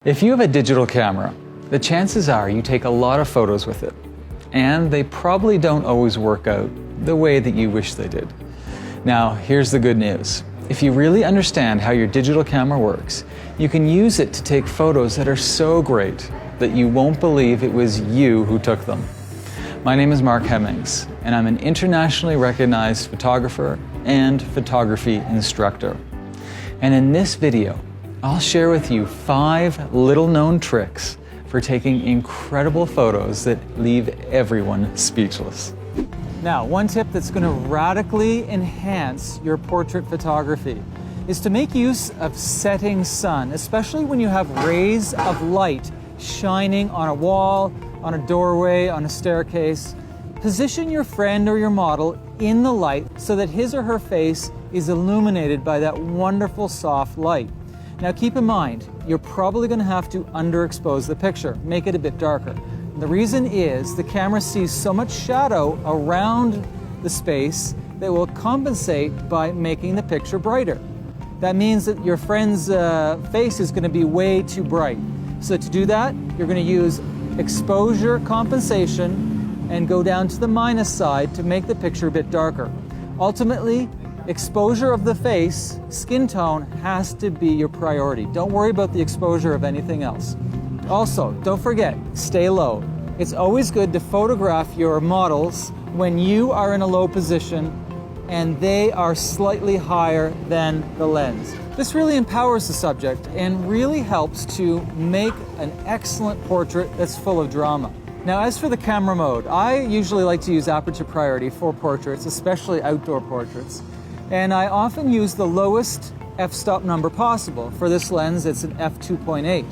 If you have a digital camera, the chances are you take a lot of photos with it, and they probably don't always work out the way that you wish they did. Now, here's the good news. If you really understand how your digital camera works, you can use it to take photos that are so great that you won't believe it was you who took them. My name is Mark Hemmings, and I'm an internationally recognized photographer and photography instructor. And in this video, I'll share with you 5 little-known tricks for taking incredible photos that leave everyone speechless. Now, one tip that's going to radically enhance your portrait photography is to make use of setting sun, especially when you have rays of light shining on a wall, on a doorway, on a staircase. Position your friend or your model in the light so that his or her face is illuminated by that wonderful soft light. Now keep in mind, you're probably going to have to underexpose the picture, make it a bit darker. The reason is the camera sees so much shadow around the space that will compensate by making the picture brighter. That means that your friend's face is going to be way too bright. So to do that, you're going to use exposure compensation and go down to the minus side to make the picture a bit darker. Ultimately, exposure of the face, skin tone, has to be your priority. Don't worry about the exposure of anything else. Also, don't forget, stay low. It's always good to photograph your models when you are in a low position and they are slightly higher than the lens. This really empowers the subject and really helps to make an excellent portrait that's full of drama. Now, as for the camera mode, I usually like to use aperture priority for portraits, especially outdoor portraits. And I often use the lowest f-stop number possible. For this lens, it's an f2.8.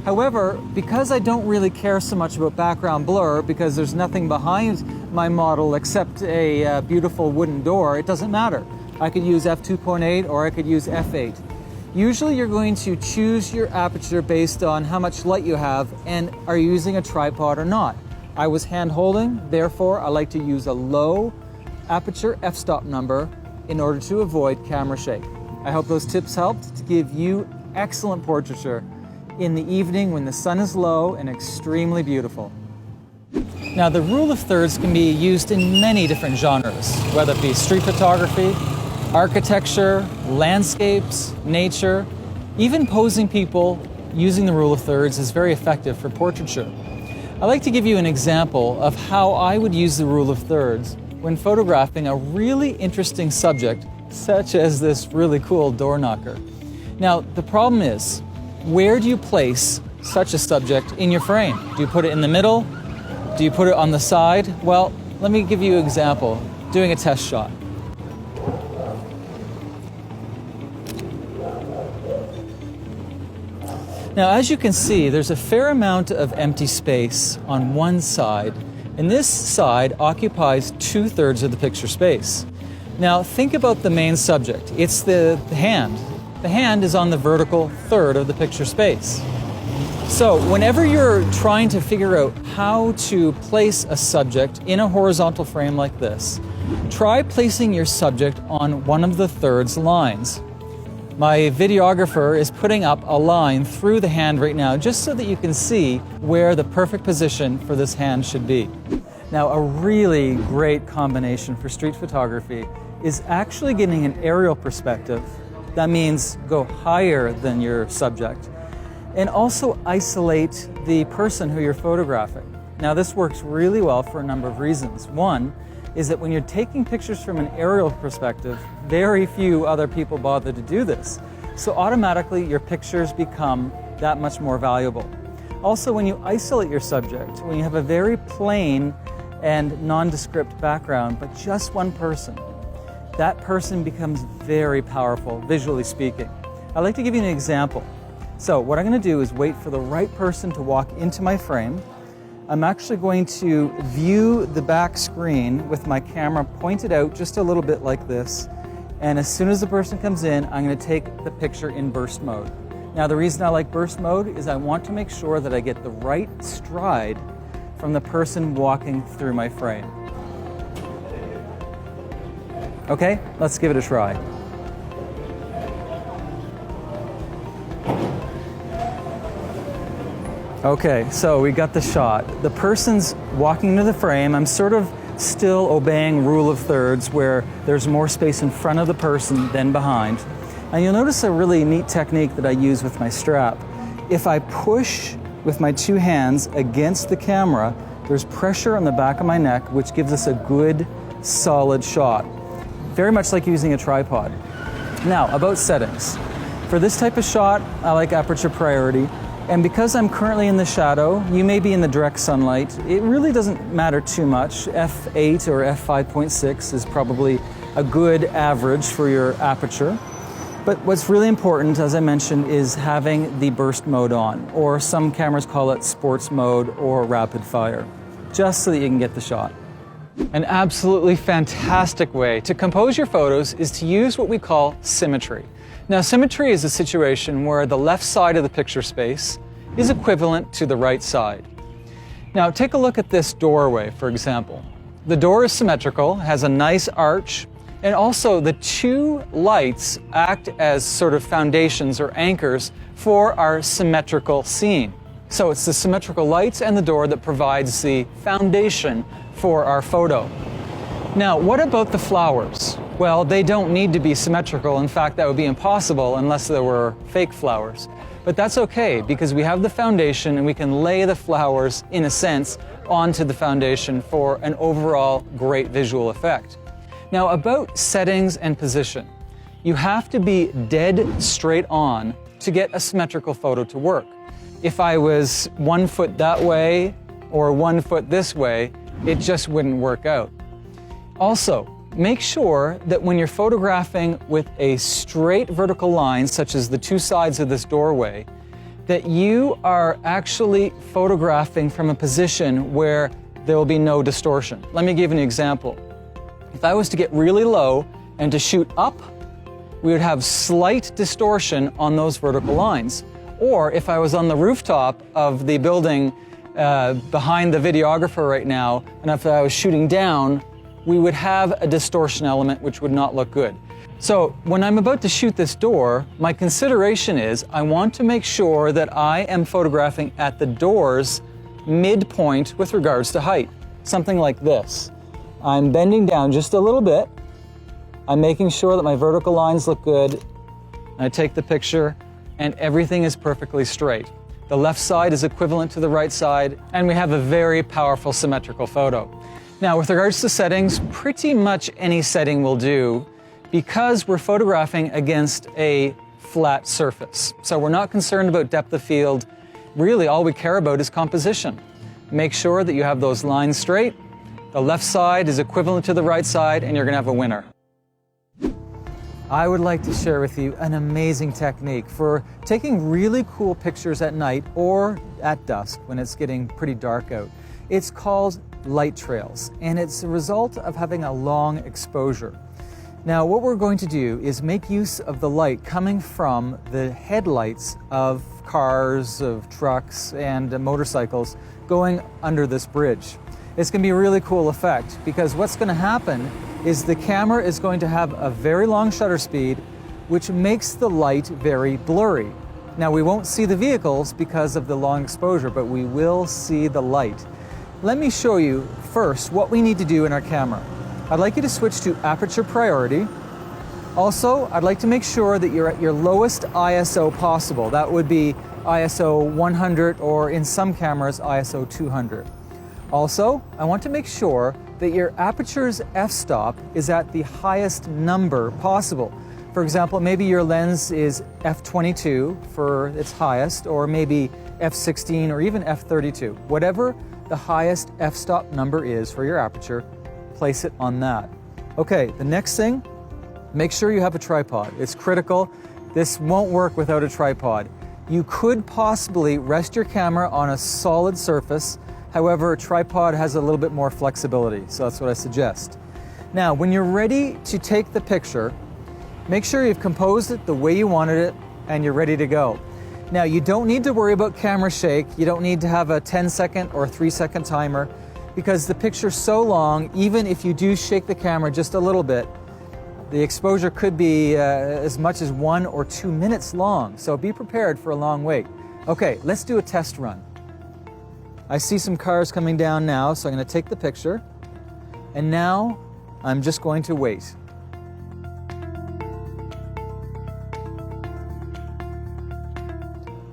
However, because I don't really care so much about background blur, because there's nothing behind my model except a beautiful wooden door, it doesn't matter. I could use f2.8 or I could use f8. Usually you're going to choose your aperture based on how much light you have and are you using a tripod or not. I was hand holding, therefore I like to use a low aperture f-stop number in order to avoid camera shake. I hope those tips helped to give you excellent portraiture in the evening when the sun is low and extremely beautiful. Now, the rule of thirds can be used in many different genres, whether it be street photography, architecture, landscapes, nature. Even posing people using the rule of thirds is very effective for portraiture. I'd like to give you an example of how I would use the rule of thirds when photographing a really interesting subject, such as this really cool door knocker. Now, the problem is, where do you place such a subject in your frame? Do you put it in the middle? Do you put it on the side? Well, let me give you an example, doing a test shot. Now, as you can see, there's a fair amount of empty space on one side, and this side occupies 2/3 of the picture space. Now, think about the main subject. It's the hand. The hand is on the vertical third of the picture space. So, whenever you're trying to figure out how to place a subject in a horizontal frame like this, try placing your subject on one of the thirds lines. My videographer is putting up a line through the hand right now just so that you can see where the perfect position for this hand should be. Now, a really great combination for street photography is actually getting an aerial perspective. That means go higher than your subject. And also isolate the person who you're photographing. Now, this works really well for a number of reasons. One is that when you're taking pictures from an aerial perspective, very few other people bother to do this. So automatically your pictures become that much more valuable. Also, when you isolate your subject, when you have a very plain and nondescript background, but just one person, that person becomes very powerful, visually speaking. I'd like to give you an example. So what I'm going to do is wait for the right person to walk into my frame. I'm actually going to view the back screen with my camera pointed out just a little bit like this. And as soon as the person comes in, I'm going to take the picture in burst mode. Now, the reason I like burst mode is I want to make sure that I get the right stride from the person walking through my frame. Okay, let's give it a try. Okay, so we got the shot. The person's walking into the frame. I'm sort of still obeying rule of thirds where there's more space in front of the person than behind. And you'll notice a really neat technique that I use with my strap. If I push with my two hands against the camera, there's pressure on the back of my neck, which gives us a good, solid shot. Very much like using a tripod. Now, about settings. For this type of shot, I like aperture priority. And because I'm currently in the shadow, you may be in the direct sunlight. It really doesn't matter too much. f8 or f5.6 is probably a good average for your aperture. But what's really important, as I mentioned, is having the burst mode on, or some cameras call it sports mode or rapid fire, just so that you can get the shot. An absolutely fantastic way to compose your photos is to use what we call symmetry. Now, symmetry is a situation where the left side of the picture space is equivalent to the right side. Now, take a look at this doorway, for example. The door is symmetrical, has a nice arch, and also the two lights act as sort of foundations or anchors for our symmetrical scene. So it's the symmetrical lights and the door that provides the foundation for our photo. Now, what about the flowers? Well, they don't need to be symmetrical. In fact, that would be impossible unless there were fake flowers. But that's okay, because we have the foundation and we can lay the flowers, in a sense, onto the foundation for an overall great visual effect. Now, about settings and position. You have to be dead straight on to get a symmetrical photo to work. If I was 1 foot that way or 1 foot this way, it just wouldn't work out. Also, make sure that when you're photographing with a straight vertical line, such as the two sides of this doorway, that you are actually photographing from a position where there will be no distortion. Let me give you an example. If I was to get really low and to shoot up, we would have slight distortion on those vertical lines. Or if I was on the rooftop of the building behind the videographer right now, and if I was shooting down, we would have a distortion element which would not look good. So when I'm about to shoot this door, my consideration is I want to make sure that I am photographing at the door's midpoint with regards to height. Something like this. I'm bending down just a little bit. I'm making sure that my vertical lines look good. I take the picture and everything is perfectly straight. The left side is equivalent to the right side, and we have a very powerful symmetrical photo. Now, with regards to settings, pretty much any setting will do because we're photographing against a flat surface. So we're not concerned about depth of field. Really, all we care about is composition. Make sure that you have those lines straight. The left side is equivalent to the right side, and you're going to have a winner. I would like to share with you an amazing technique for taking really cool pictures at night or at dusk when it's getting pretty dark out. It's called light trails, and it's a result of having a long exposure. Now, what we're going to do is make use of the light coming from the headlights of cars, of trucks, and motorcycles going under this bridge. It's going to be a really cool effect because what's going to happen is the camera is going to have a very long shutter speed, which makes the light very blurry. Now, we won't see the vehicles because of the long exposure, but we will see the light. Let me show you first what we need to do in our camera. I'd like you to switch to aperture priority. Also, I'd like to make sure that you're at your lowest ISO possible. That would be ISO 100 or in some cameras ISO 200. Also, I want to make sure that your aperture's f-stop is at the highest number possible. For example, maybe your lens is f22 for its highest, or maybe f16 or even f32. Whatever the highest f-stop number is for your aperture, place it on that. Okay, the next thing, make sure you have a tripod. It's critical. This won't work without a tripod. You could possibly rest your camera on a solid surface. However, a tripod has a little bit more flexibility, so that's what I suggest. Now, when you're ready to take the picture, make sure you've composed it the way you wanted it and you're ready to go. Now, you don't need to worry about camera shake. You don't need to have a 10-second or 3-second timer because the picture's so long, even if you do shake the camera just a little bit, the exposure could be as much as 1 or 2 minutes long, so be prepared for a long wait. Okay, let's do a test run. I see some cars coming down now, so I'm going to take the picture. And now I'm just going to wait.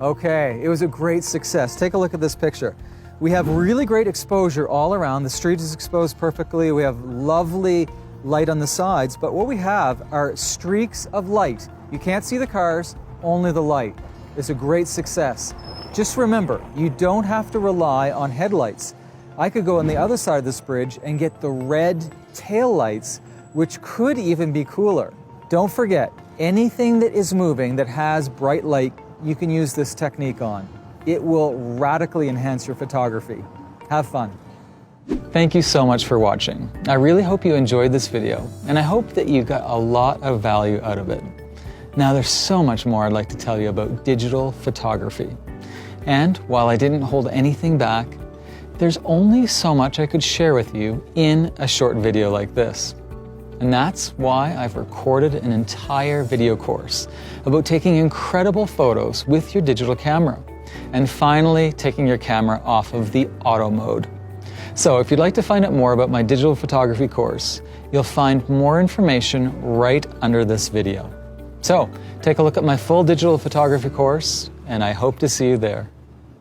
Okay, it was a great success. Take a look at this picture. We have really great exposure all around. The street is exposed perfectly. We have lovely light on the sides, but what we have are streaks of light. You can't see the cars, only the light. It's a great success. Just remember, you don't have to rely on headlights. I could go on the other side of this bridge and get the red tail lights, which could even be cooler. Don't forget, anything that is moving that has bright light, you can use this technique on. It will radically enhance your photography. Have fun. Thank you so much for watching. I really hope you enjoyed this video, and I hope that you got a lot of value out of it. Now there's so much more I'd like to tell you about digital photography. And while I didn't hold anything back, there's only so much I could share with you in a short video like this. And that's why I've recorded an entire video course about taking incredible photos with your digital camera, and finally taking your camera off of the auto mode. So if you'd like to find out more about my digital photography course, you'll find more information right under this video. So take a look at my full digital photography course, and I hope to see you there.